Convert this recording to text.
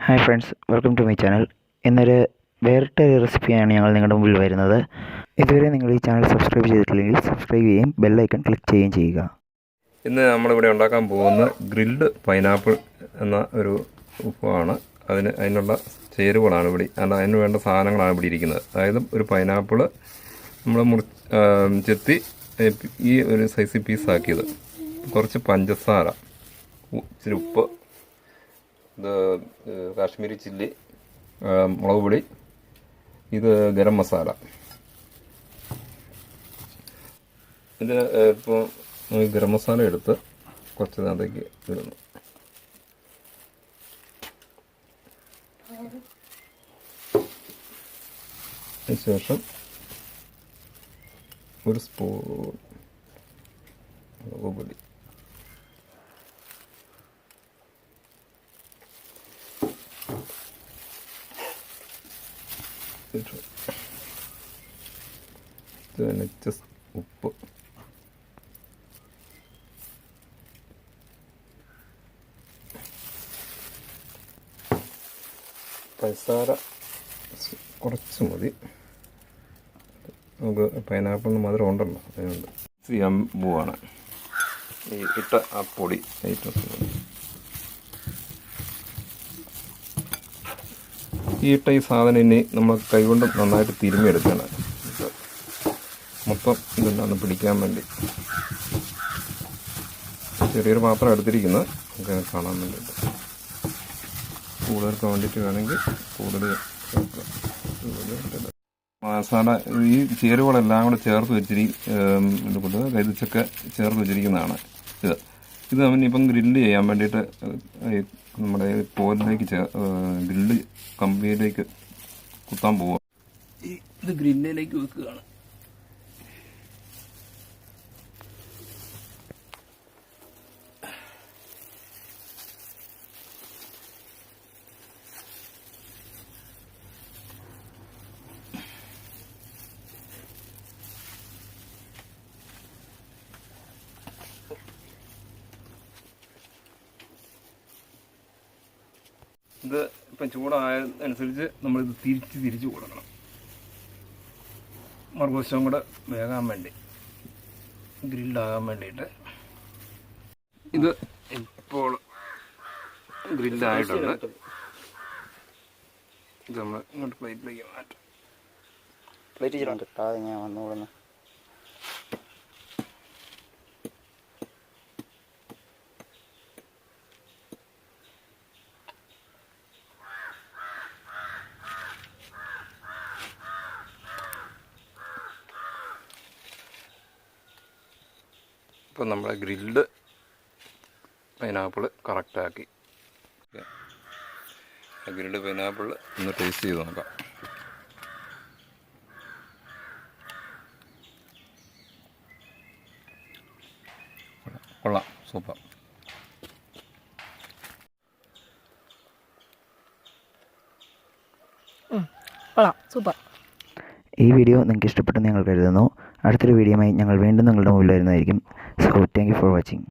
Hi friends, welcome to my channel. ഇന്നൊരു വേറിട്ടൊരു റെസിപ്പിയാണ് ഞങ്ങൾ നിങ്ങളുടെ മുമ്പിൽ വരുന്നത്. ഇതുവരെ നിങ്ങൾ ഈ ചാനൽ സബ്സ്ക്രൈബ് ചെയ്തിട്ടില്ലെങ്കിൽ സബ്സ്ക്രൈബ് ചെയ്യുകയും ബെല്ലൈക്കൺ ക്ലിക്ക് ചെയ്യുകയും ചെയ്യുക. ഇന്ന് നമ്മളിവിടെ ഉണ്ടാക്കാൻ പോകുന്ന ഗ്രിൽഡ് പൈനാപ്പിൾ എന്ന ഒരു വിഭവമാണ്. അതിനുള്ള ചേരുവകളാണ് ഇവിടെ, അതിന് വേണ്ട സാധനങ്ങളാണ് ഇവിടെ ഇരിക്കുന്നത്. അതായത് ഒരു പൈനാപ്പിൾ നമ്മൾ ചെത്തി ഈ ഒരു സൈസ് പീസാക്കിയത്, കുറച്ച് പഞ്ചസാര, ഇച്ചിരി ഉപ്പ്, ഇത് കാശ്മീരി ചില്ലി, മുളക് പൊടി, ഇത് ഗരം മസാല. ഇത് ഇപ്പോൾ ഗരം മസാല എടുത്ത് കുറച്ച് അതിലേക്ക് ഇടുന്നു. അതിനുശേഷം ഒരു സ്പൂൺ മുളക് പൊടി, ഉപ്പ്, പഞ്ചസാര കുറച്ച് മതി. നമുക്ക് പൈനാപ്പിളിന് മധുരം ഉണ്ടല്ലോ, അതുകൊണ്ട് അമ്പുവാണ് ഈ ഇട്ട ആ പൊടി ഐറ്റംസ്. ഈ ഇട്ട ഈ സാധനം ഇനി നമ്മൾ കൈകൊണ്ട് നന്നായിട്ട് തിരുമ്മിയെടുക്കണം. മൊത്തം ഇതെല്ലാം പിടിക്കാൻ വേണ്ടി ചെറിയൊരു പാത്രം എടുത്തിരിക്കുന്നത് നമുക്ക് കാണാൻ വേണ്ടിയിട്ട്. കൂടുതൽ വേണ്ടിയിട്ട് വേണമെങ്കിൽ കൂടുതൽ മസാല, ഈ ചേരുവകളെല്ലാം കൂടെ ചേർത്ത് വെച്ചിരിക്കുന്നത് കൈതച്ചൊക്കെ ചേർത്ത് വെച്ചിരിക്കുന്നതാണ് ഇത് അവനിപ്പം ഗ്രില്ല് ചെയ്യാൻ വേണ്ടിയിട്ട് നമ്മുടെ പോലിലേക്ക് ഗ്രില്ല് കമ്പിയിലേക്ക് കുത്താൻ പോവുക. ഇത് ഗ്രില്ലിലേക്ക് വെക്കുകയാണ്. ഇത് ഇപ്പം ചൂടായതനുസരിച്ച് നമ്മളിത് തിരിച്ച് കൊടുക്കണം, മറുവശവും കൂടെ വേകാൻ വേണ്ടി, ഗ്രില്ലാകാൻ വേണ്ടിയിട്ട്. ഇത് ഇപ്പോൾ ഗ്രില്ലായിട്ടുണ്ട്. ഇത് നമ്മൾ ഇങ്ങോട്ട് പ്ലേറ്റിലേക്ക് മാറ്റാം. ഞാൻ വന്നുകൂടുന്നു. ഇപ്പം നമ്മളെ ഗ്രിൽഡ് പൈനാപ്പിൾ കറക്റ്റാക്കി. ഗ്രിൽഡ് പൈനാപ്പിൾ ഒന്ന് ടേസ്റ്റ് ചെയ്ത് നോക്കാം. കൊള്ളാം, സൂപ്പർ. കൊള്ളാം, സൂപ്പർ. ഈ വീഡിയോ നിങ്ങൾക്ക് ഇഷ്ടപ്പെട്ടെന്ന് ഞങ്ങൾ കരുതുന്നു. അടുത്തൊരു വീഡിയോയുമായി ഞങ്ങൾ വീണ്ടും നിങ്ങളുടെ മുമ്പിൽ വരുന്നതായിരിക്കും. So thank you for watching.